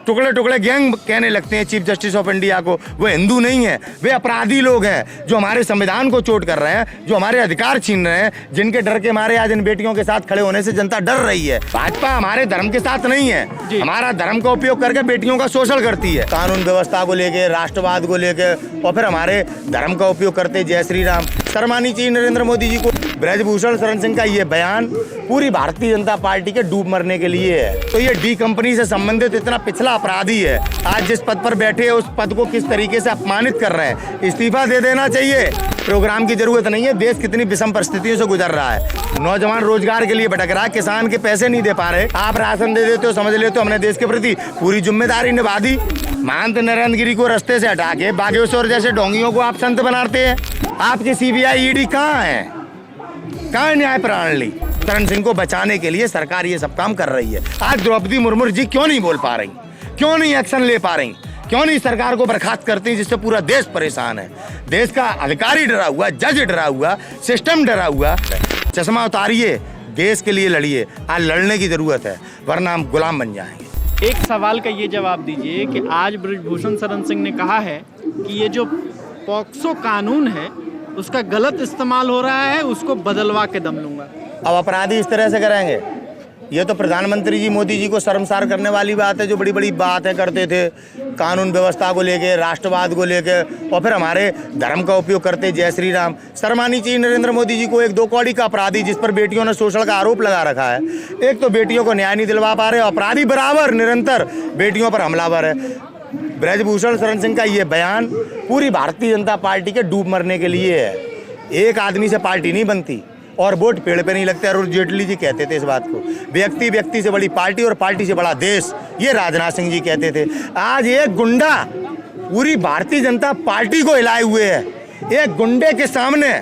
टुकड़े टुकड़े गैंग कहने लगते हैं चीफ जस्टिस ऑफ इंडिया को। वो हिंदू नहीं है, वे अपराधी लोग हैं जो हमारे संविधान को चोट कर रहे हैं, जो हमारे अधिकार छीन रहे हैं, जिनके डर के मारे आज इन बेटियों के साथ खड़े होने से जनता डर रही है। भाजपा हमारे धर्म के साथ नहीं है, हमारा धर्म का उपयोग करके बेटियों का शोषण करती है। कानून व्यवस्था को लेके, राष्ट्रवाद को लेके और फिर हमारे धर्म का उपयोग करते। जय श्री राम। शर्म आनी चाहिए नरेंद्र मोदी जी को। ब्रजभूषण शरण सिंह का ये बयान पूरी भारतीय जनता पार्टी के डूब मरने के लिए है। तो ये डी कंपनी से संबंधित इतना पिछला अपराधी है, आज जिस पद पर बैठे हैं उस पद को किस तरीके से अपमानित कर रहे हैं। इस्तीफा दे देना चाहिए। प्रोग्राम की जरूरत नहीं है, देश कितनी विषम परिस्थितियों से गुजर रहा है। नौजवान रोजगार के लिए भटक रहा है, किसान के पैसे नहीं दे पा रहे। आप राशन दे देते हो, समझ लेते हो हमने देश के प्रति पूरी जिम्मेदारी निभा दी। महंत नरेंद्र गिरी को रास्ते से हटा के बागेश्वर जैसे ढोंगियों को आप संत बनाते हैं। आपकी सीबीआई ईडी कहाँ है, कहाँ है न्याय प्रणाली? शरण सिंह को बचाने के लिए सरकार ये सब काम कर रही है। आज द्रौपदी मुर्मू जी क्यों नहीं बोल पा रही, क्यों नहीं एक्शन ले पा रही, क्यों नहीं सरकार को बर्खास्त करती हैं, जिससे पूरा देश परेशान है। देश का अधिकारी डरा हुआ, जज डरा हुआ, सिस्टम डरा हुआ। चश्मा उतारिए, देश के लिए लड़िए। आज लड़ने की जरूरत है, वरना हम गुलाम बन जाएंगे। एक सवाल का ये जवाब दीजिए कि आज ब्रजभूषण शरण सिंह ने कहा है कि ये जो पॉक्सो कानून है उसका गलत इस्तेमाल हो रहा है, उसको बदलवा के दम लूंगा। अब अपराधी इस तरह से करेंगे, ये तो प्रधानमंत्री जी मोदी जी को शर्मसार करने वाली बात है। जो बड़ी बड़ी बातें करते थे कानून व्यवस्था को लेके, राष्ट्रवाद को लेके और फिर हमारे धर्म का उपयोग करते। जय श्री राम। शर्म आनी चाहिए नरेंद्र मोदी जी को। एक दो कौड़ी का अपराधी जिस पर बेटियों ने शोषण का आरोप लगा रखा है, एक तो बेटियों को न्याय नहीं दिलवा पा रहे, अपराधी बराबर निरंतर बेटियों पर हमलावर है। ब्रजभूषण शरण सिंह का ये बयान पूरी भारतीय जनता पार्टी के डूब मरने के लिए है। एक आदमी से पार्टी नहीं बनती और वोट पेड़ पे नहीं लगते। अरुण जेटली जी कहते थे इस बात को, व्यक्ति व्यक्ति से बड़ी पार्टी और पार्टी से बड़ा देश, ये राजनाथ सिंह जी कहते थे। आज एक गुंडा पूरी भारतीय जनता पार्टी को हिलाए हुए है। एक गुंडे के सामने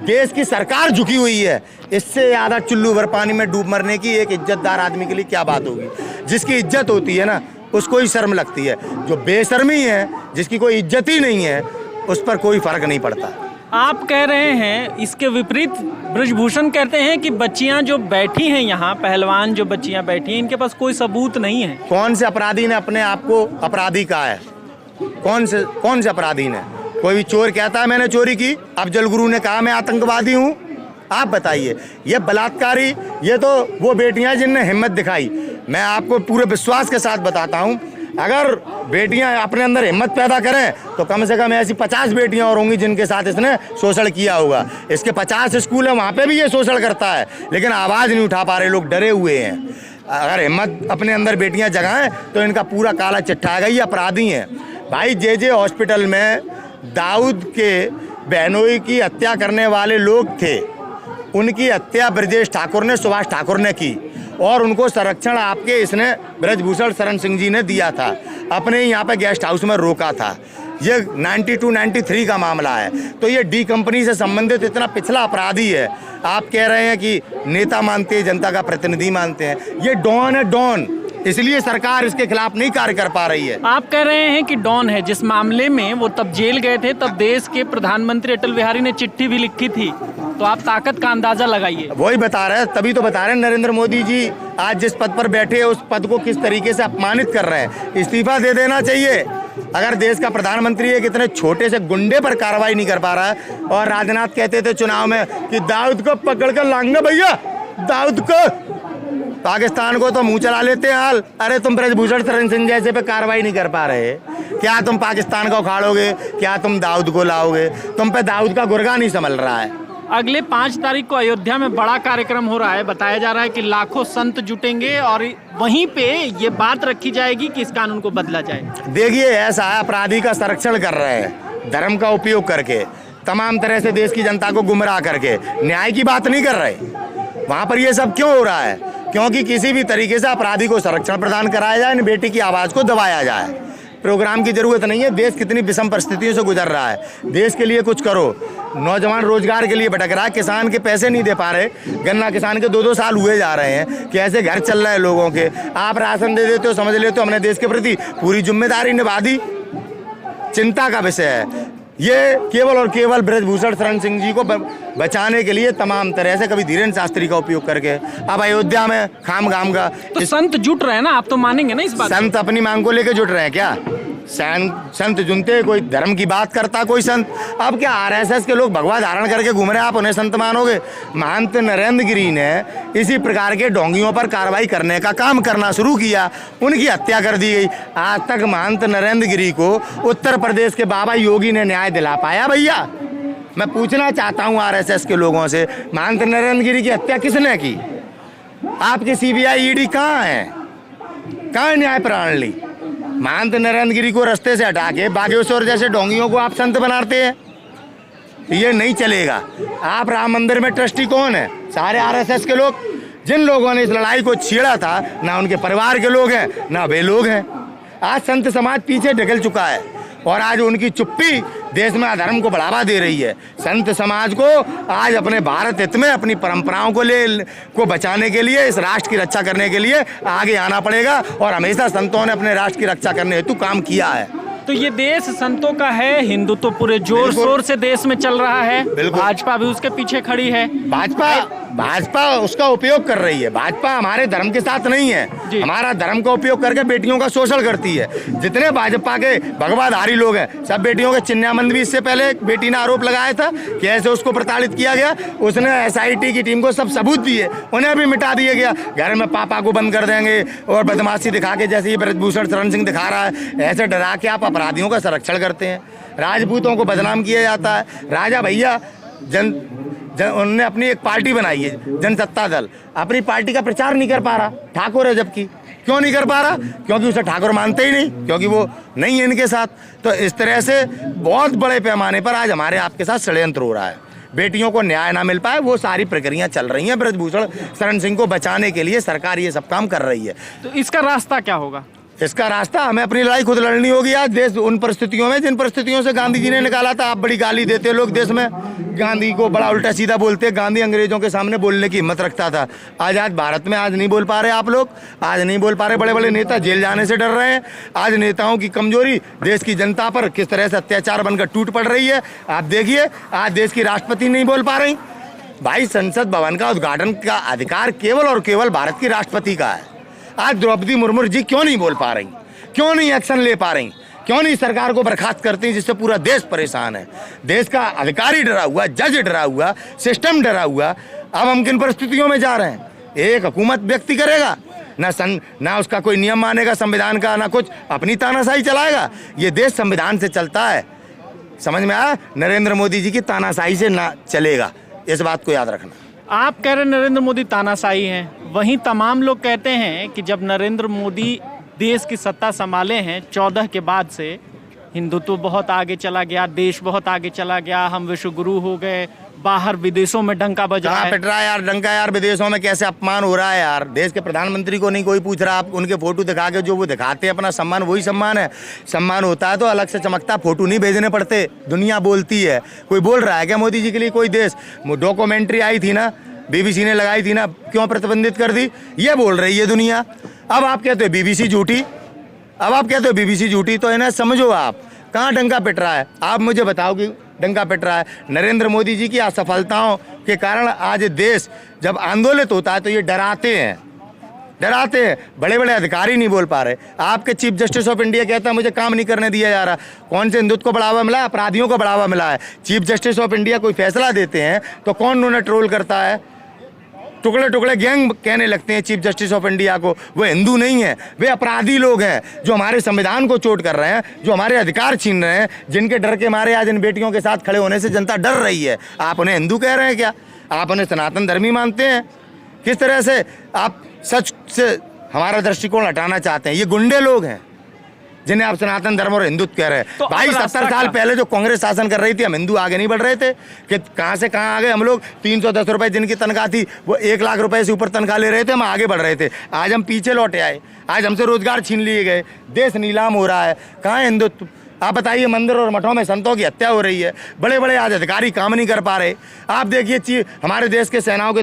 देश की सरकार झुकी हुई है। इससे ज्यादा चुल्लू भर पानी में डूब मरने की एक इज्जतदार आदमी के लिए क्या बात होगी। जिसकी इज्जत होती है ना, उसको ही शर्म लगती है। जो बेशर्मी है, जिसकी कोई इज्जत ही नहीं है, उस पर कोई फर्क नहीं पड़ता। आप कह रहे हैं, इसके विपरीत ब्रजभूषण कहते हैं कि बच्चियां जो बैठी हैं यहाँ, पहलवान जो बच्चियां बैठी हैं, इनके पास कोई सबूत नहीं है। कौन से अपराधी ने अपने आप को अपराधी कहा है? कौन से अपराधी ने? कोई भी चोर कहता है मैंने चोरी की, अफजल गुरु ने कहा मैं आतंकवादी हूँ। आप बताइए, ये बलात्कारी, ये तो वो बेटियां जिनने हिम्मत दिखाई। मैं आपको पूरे विश्वास के साथ बताता हूँ, अगर बेटियां अपने अंदर हिम्मत पैदा करें तो कम से कम ऐसी 50 बेटियां और होंगी जिनके साथ इसने शोषण किया होगा। इसके 50 स्कूल है, वहाँ पे भी ये शोषण करता है, लेकिन आवाज़ नहीं उठा पा रहे, लोग डरे हुए हैं। अगर हिम्मत अपने अंदर बेटियां जगाएं तो इनका पूरा काला चिट्ठा आएगा। ये अपराधी हैं भाई। जे हॉस्पिटल में दाऊद के बहनोई की हत्या करने वाले लोग थे, उनकी हत्या ब्रजेश ठाकुर ने, सुभाष ठाकुर ने की और उनको संरक्षण आपके इसने ब्रजभूषण शरण सिंह जी ने दिया था। अपने यहाँ पे गेस्ट हाउस में रोका था। ये 92-93 का मामला है। तो ये डी कंपनी से संबंधित इतना पिछला अपराधी है। आप कह रहे हैं कि नेता मानते हैं, जनता का प्रतिनिधि मानते हैं। ये डॉन है, डॉन। इसलिए सरकार इसके खिलाफ नहीं कार्य कर पा रही है। आप कह रहे हैं कि डॉन है। जिस मामले में वो तब जेल गए थे, तब देश के प्रधानमंत्री अटल बिहारी ने चिट्ठी भी लिखी थी। तो आप ताकत का अंदाजा लगाइए। वही बता रहे हैं, तभी तो बता रहे हैं नरेंद्र मोदी जी आज जिस पद पर बैठे हैं उस पद को किस तरीके से अपमानित कर रहे हैं। इस्तीफा दे देना चाहिए। अगर देश का प्रधानमंत्री एक इतने छोटे से गुंडे पर कार्रवाई नहीं कर पा रहा है। और राजनाथ कहते थे चुनाव में कि दाऊद को पकड़ कर लाएंगे भैया, दाऊद को। पाकिस्तान को तो मुंह चला लेते हैं हाल। अरे तुम ब्रजभूषण शरण सिंह जैसे पे कार्रवाई नहीं कर पा रहे, क्या तुम पाकिस्तान को उखाड़ोगे? क्या तुम दाऊद को लाओगे? तुम पे दाऊद का गुर्गा नहीं संभल रहा है। अगले 5 तारीख को अयोध्या में बड़ा कार्यक्रम हो रहा है। बताया जा रहा है कि लाखों संत जुटेंगे और वहीं पे ये बात रखी जाएगी कि इस कानून को बदला जाए। देखिए, ऐसा है, अपराधी का संरक्षण कर रहे हैं, धर्म का उपयोग करके, तमाम तरह से देश की जनता को गुमराह करके, न्याय की बात नहीं कर रहे। वहाँ पर ये सब क्यों हो रहा है? क्योंकि किसी भी तरीके से अपराधी को संरक्षण प्रदान कराया जाए, इन बेटी की आवाज़ को दबाया जाए। प्रोग्राम की जरूरत नहीं है। देश कितनी विषम परिस्थितियों से गुजर रहा है। देश के लिए कुछ करो। नौजवान रोजगार के लिए भटक रहा है, किसान के पैसे नहीं दे पा रहे। गन्ना किसान के 2-2 साल हुए जा रहे हैं। कैसे घर चल रहे हैं लोगों के। आप राशन दे देते हो, समझ लेते हो हमने देश के प्रति पूरी जिम्मेदारी निभा दी। चिंता का विषय है। ये केवल और केवल ब्रजभूषण शरण सिंह जी को बचाने के लिए तमाम तरह से, कभी धीरेन्द्र शास्त्री का उपयोग करके अब अयोध्या में खाम गाम का तो संत जुट रहे हैं ना, आप तो मानेंगे ना इस बात? संत अपनी मांग को लेकर जुट रहे हैं क्या? संत जुनते, कोई धर्म की बात करता कोई संत। अब क्या आरएसएस के लोग भगवा धारण करके घूम रहे हैं, आप उन्हें संत मानोगे? महंत नरेंद्र गिरी ने इसी प्रकार के ढोंगियों पर कार्रवाई करने का काम करना शुरू किया, उनकी हत्या कर दी गई। आज तक महंत नरेंद्र गिरी को उत्तर प्रदेश के बाबा योगी ने न्याय दिला पाया? भैया मैं पूछना चाहता हूँ आरएसएस के लोगों से, महंत नरेंद्र गिरी की हत्या किसने की? आपकी सीबीआई ईडी कहाँ है? कहाँ है न्याय प्रणाली? महंत नरेंद्र गिरी को रास्ते से हटा के बागेश्वर जैसे ढोंगियों को आप संत बनाते हैं, ये नहीं चलेगा। आप राम मंदिर में ट्रस्टी कौन है? सारे आरएसएस के लोग। जिन लोगों ने इस लड़ाई को छेड़ा था, ना उनके परिवार के लोग हैं ना वे लोग हैं। आज संत समाज पीछे ढकल चुका है और आज उनकी चुप्पी देश में अधर्म को बढ़ावा दे रही है। संत समाज को आज अपने भारत हित में अपनी परंपराओं को बचाने के लिए, इस राष्ट्र की रक्षा करने के लिए आगे आना पड़ेगा और हमेशा संतों ने अपने राष्ट्र की रक्षा करने हेतु काम किया है। तो ये देश संतों का है, हिंदुत्व पूरे जोर शोर से देश में चल रहा है, भाजपा भी उसके पीछे खड़ी है। भाजपा उसका उपयोग कर रही है। भाजपा हमारे धर्म के साथ नहीं है, हमारा धर्म का उपयोग करके बेटियों का शोषण करती है। जितने भाजपा के भगवाधारी लोग हैं, सब बेटियों के चिन्याबंद भी इससे पहले एक बेटी ने आरोप लगाया था कि ऐसे उसको प्रताड़ित किया गया। उसने एसआईटी की टीम को सब सबूत दिए, उन्हें भी मिटा दिया गया। घर में पापा को बंद कर देंगे और बदमाशी दिखा के, जैसे ये ब्रजभूषण शरण सिंह दिखा रहा है, ऐसे डरा के आप अपराधियों का संरक्षण करते हैं। राजपूतों को बदनाम किया जाता है। राजा भैया उन्होंने अपनी एक पार्टी बनाई है, जनसत्ता दल, अपनी पार्टी का प्रचार नहीं कर पा रहा। ठाकुर है जबकि, क्यों नहीं कर पा रहा? क्योंकि उसे ठाकुर मानते ही नहीं, क्योंकि वो नहीं है इनके साथ। तो इस तरह से बहुत बड़े पैमाने पर आज हमारे आपके साथ षड्यंत्र हो रहा है। बेटियों को न्याय ना मिल पाए, वो सारी प्रक्रिया चल रही हैं। ब्रजभूषण शरण सिंह को बचाने के लिए सरकार ये सब काम कर रही है। तो इसका रास्ता क्या होगा? इसका रास्ता हमें अपनी लड़ाई खुद लड़नी होगी। आज देश उन परिस्थितियों में, जिन परिस्थितियों से गांधी जी ने निकाला था। आप बड़ी गाली देते लोग देश में, गांधी को बड़ा उल्टा सीधा बोलते। गांधी अंग्रेजों के सामने बोलने की हिम्मत रखता था। आज भारत में आज नहीं बोल पा रहे आप लोग, आज नहीं बोल पा रहे। बड़े बड़े नेता जेल जाने से डर रहे हैं। आज नेताओं की कमजोरी देश की जनता पर किस तरह से अत्याचार बनकर टूट पड़ रही है। आप देखिए, आज देश की राष्ट्रपति नहीं बोल पा रही। भाई, संसद भवन का उद्घाटन का अधिकार केवल और केवल भारत की राष्ट्रपति का है। आज द्रौपदी मुर्मू जी क्यों नहीं बोल पा रही? क्यों नहीं एक्शन ले पा रही? क्यों नहीं सरकार को बर्खास्त करती, जिससे पूरा देश परेशान है? देश का अधिकारी डरा हुआ, जज डरा हुआ, सिस्टम डरा हुआ। अब हम किन परिस्थितियों में जा रहे हैं? एक हुकूमत व्यक्ति करेगा ना उसका कोई नियम मानेगा संविधान का, ना कुछ, अपनी तानाशाही चलाएगा। ये देश संविधान से चलता है, समझ में आया? नरेंद्र मोदी जी की तानाशाही से ना चलेगा, इस बात को याद रखना। आप कह रहे नरेंद्र मोदी तानाशाही हैं, वहीं तमाम लोग कहते हैं कि जब नरेंद्र मोदी देश की सत्ता संभाले हैं 14 के बाद से, हिंदुत्व बहुत आगे चला गया, देश बहुत आगे चला गया, हम विश्व गुरु हो गए, बाहर विदेशों में डंका बज रहा है। पिट रहा है यार डंका यार, विदेशों में कैसे अपमान हो रहा है यार। देश के प्रधानमंत्री को नहीं कोई पूछ रहा। आप उनके फोटो दिखा के जो वो दिखाते हैं अपना सम्मान, वही सम्मान है। सम्मान होता है तो अलग से चमकता, फोटो नहीं भेजने पड़ते। दुनिया बोलती है। कोई बोल रहा है क्या मोदी जी के लिए कोई देश? डॉक्यूमेंट्री आई थी ना, बीबीसी ने लगाई थी ना, क्यों प्रतिबंधित कर दी? ये बोल रही है दुनिया। अब आप कहते हो बीबीसी झूठी, तो इन्हें समझो आप कहाँ डंका पिट रहा है। आप मुझे बताओ कि डंका पिट रहा है नरेंद्र मोदी जी की असफलताओं के कारण। आज देश जब आंदोलित होता है तो ये डराते हैं। बड़े बड़े अधिकारी नहीं बोल पा रहे। आपके चीफ जस्टिस ऑफ इंडिया कहता है मुझे काम नहीं करने दिया जा रहा। कौन से हिंदुत्व को बढ़ावा मिला है? अपराधियों को बढ़ावा मिला है। चीफ जस्टिस ऑफ इंडिया कोई फैसला देते हैं तो कौन उन्हें ट्रोल करता है? टुकड़े टुकड़े गैंग कहने लगते हैं चीफ जस्टिस ऑफ इंडिया को। वो हिंदू नहीं है, वे अपराधी लोग हैं जो हमारे संविधान को चोट कर रहे हैं, जो हमारे अधिकार छीन रहे हैं, जिनके डर के मारे आज इन बेटियों के साथ खड़े होने से जनता डर रही है। आप उन्हें हिंदू कह रहे हैं क्या? आप उन्हें सनातन धर्मी मानते हैं? किस तरह से आप सच से हमारा दृष्टिकोण हटाना चाहते हैं? ये गुंडे लोग हैं जिन्हें आप सनातन धर्म और हिंदुत्व कह रहे हैं। तो भाई 70 साल पहले जो कांग्रेस शासन कर रही थी, हम हिंदू आगे नहीं बढ़ रहे थे कि कहाँ से कहाँ आ गए हम लोग? 310 रुपए जिनकी तनख्वाह थी वो 1 लाख रुपए से ऊपर तनख्वाह ले रहे थे, हम आगे बढ़ रहे थे। आज हम पीछे लौटे आए, आज हमसे रोजगार छीन लिए गए, देश नीलाम हो रहा है। कहाँ है हिंदुत्व? आप बताइए, मंदिर और मठों में संतों की हत्या हो रही है, बड़े बड़े आज अधिकारी काम नहीं कर पा रहे। आप देखिए हमारे देश के सेनाओं के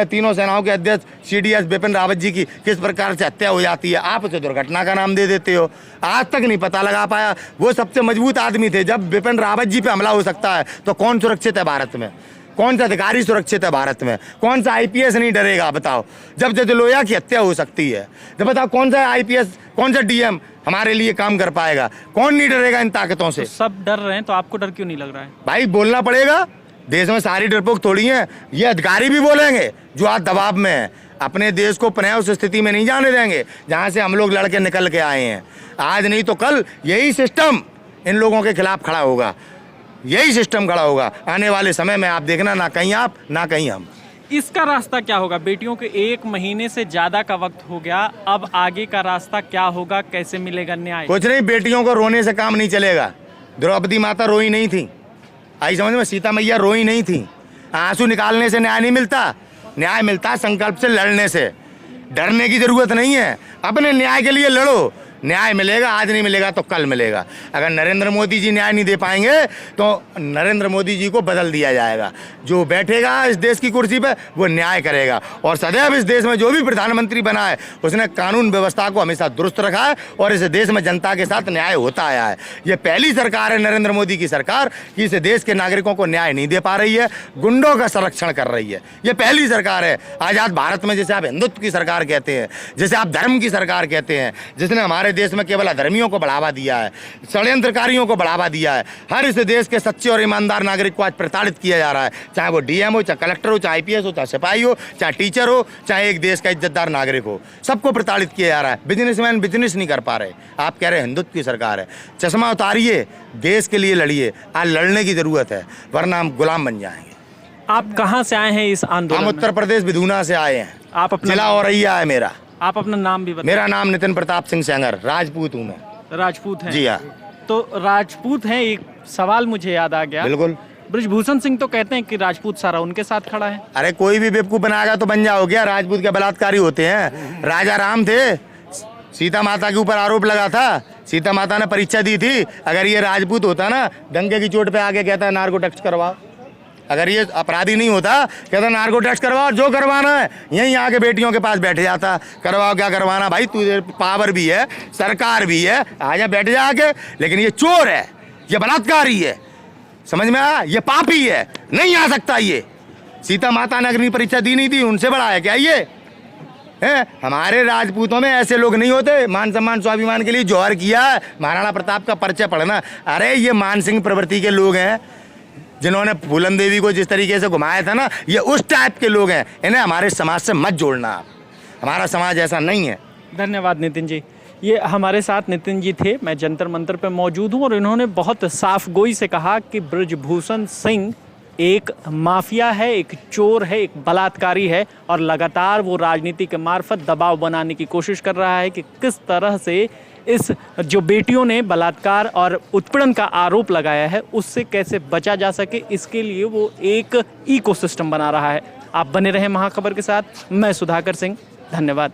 तीनों सेनाओं के अध्यक्ष CDS बिपिन रावत जी की किस प्रकार से हत्या हो जाती है, आप उसे दुर्घटना का नाम दे देते हो। आज तक नहीं पता लगा पाया, वो सबसे मजबूत आदमी थे। जब बिपिन रावत जी पे हमला हो सकता है तो कौन सुरक्षित है भारत में? कौन सा अधिकारी सुरक्षित है भारत में? कौन सा IPS नहीं डरेगा बताओ? जब जजलोया की हत्या हो सकती है, जब बताओ कौन सा IPS, कौन सा DM हमारे लिए काम कर पाएगा? कौन नहीं डरेगा इन ताकतों से? तो सब डर रहे हैं, तो आपको डर क्यों नहीं लग रहा है? भाई बोलना पड़ेगा, देश में सारी डरपोक थोड़ी हैं। ये अधिकारी भी बोलेंगे जो आज दबाव में है। अपने देश को पुनः उस स्थिति में नहीं जाने देंगे जहां से हम लोग लड़के निकल के आए हैं। आज नहीं तो कल यही सिस्टम इन लोगों के खिलाफ खड़ा होगा, यही सिस्टम खड़ा होगा आने वाले समय में। आप देखना, ना कहीं आप ना कहीं हम। इसका रास्ता क्या होगा? बेटियों के 1 महीने से ज्यादा का वक्त हो गया, अब आगे का रास्ता क्या होगा? कैसे मिलेगा न्याय? कुछ नहीं, बेटियों को रोने से काम नहीं चलेगा। द्रौपदी माता रोई नहीं थी, आई समझ में? सीता मैया रोई नहीं थी। आंसू निकालने से न्याय नहीं मिलता, न्याय मिलता संकल्प से लड़ने से। डरने की जरूरत नहीं है, अपने न्याय के लिए लड़ो, न्याय मिलेगा। आज नहीं मिलेगा तो कल मिलेगा। अगर नरेंद्र मोदी जी न्याय नहीं दे पाएंगे तो नरेंद्र मोदी जी को बदल दिया जाएगा। जो बैठेगा इस देश की कुर्सी पे वो न्याय करेगा। और सदैव इस देश में जो भी प्रधानमंत्री बना है उसने कानून व्यवस्था को हमेशा दुरुस्त रखा है और इस देश में जनता के साथ न्याय होता आया है। ये पहली सरकार है नरेंद्र मोदी की सरकार कि इस देश के नागरिकों को न्याय नहीं दे पा रही है, गुंडों का संरक्षण कर रही है। ये पहली सरकार है आजाद भारत में जिसे आप हिंदुत्व की सरकार कहते हैं, जिसे आप धर्म की सरकार कहते हैं, जिसने हमारे देश में केवल अधर्मियों को बढ़ावा दिया है, षड्यंत्रकारियों को बढ़ावा दिया है। हर इस देश के सच्चे और ईमानदार नागरिक को आज प्रताड़ित किया जा रहा है, चाहे वो DM हो, चाहे कलेक्टर हो, चाहे IPS हो, चाहे सिपाही हो, चाहे टीचर हो, चाहे एक देश का इज्जतदार नागरिक हो, सबको प्रताड़ित किया जा रहा है। बिजनेसमैन बिजनेस नहीं कर पा रहे। आप कह रहे हैं हिंदुत्व की सरकार है, चश्मा उतारिए, देश के लिए लड़िए। आज लड़ने की जरूरत है वरना हम गुलाम बन जाएंगे। आप कहाँ से आए हैं इस आंदोलन हम में? उत्तर प्रदेश बिधूना से आए हैं। आप अपना जिला औरैया है मेरा। आप अपना नाम भी बताइए। मेरा नाम नितिन प्रताप सिंह सेंगर, राजपूत हूँ मैं। राजपूत हैं? जी हाँ। तो राजपूत हैं, एक सवाल मुझे याद आ गया। बिल्कुल। ब्रजभूषण सिंह तो कहते हैं कि राजपूत सारा उनके साथ खड़ा है। अरे कोई भी बेवकूफ बनाएगा तो बन जाओ क्या? राजपूत के बलात्कारी होते हैं? राजा राम थे, सीता माता के ऊपर आरोप लगा था, सीता माता ने परीक्षा दी थी। अगर ये राजपूत होता ना, डंके की चोट पे आके कहता है नार्को टेस्ट करवाओ। अगर ये अपराधी नहीं होता, कहता नार्को टेस्ट करवाओ, जो करवाना है यहीं आके बेटियों के पास बैठ जाता। करवाओ, क्या करवाना भाई, तुझे पावर भी है, सरकार भी है, आजा बैठ जा आके। लेकिन ये चोर है, ये बलात्कारी है, समझ में आया? ये पापी है, नहीं आ सकता ये। सीता माता ने अग्नि परीक्षा दी नहीं थी, उनसे बड़ा है क्या ये? है? हमारे राजपूतों में ऐसे लोग नहीं होते। मान सम्मान स्वाभिमान के लिए जौहर किया है, महाराणा प्रताप का परिचय पढ़ना। अरे ये मान सिंह प्रवृत्ति के लोग हैं जिन्होंने फूलन देवी को जिस तरीके से घुमाया था ना, ये उस टाइप के लोग हैं। इन्हें हमारे समाज से मत जोड़ना आप, हमारा समाज ऐसा नहीं है। धन्यवाद नितिन जी। ये हमारे साथ नितिन जी थे, मैं जंतर मंतर पे मौजूद हूँ और इन्होंने बहुत साफ गोई से कहा कि ब्रजभूषण सिंह एक माफिया है, एक चोर है, एक बलात्कारी है और लगातार वो राजनीति के मार्फत दबाव बनाने की कोशिश कर रहा है कि किस तरह से इस जो बेटियों ने बलात्कार और उत्पीड़न का आरोप लगाया है उससे कैसे बचा जा सके, इसके लिए वो एक इकोसिस्टम बना रहा है। आप बने रहें महाखबर के साथ। मैं सुधाकर सिंह, धन्यवाद।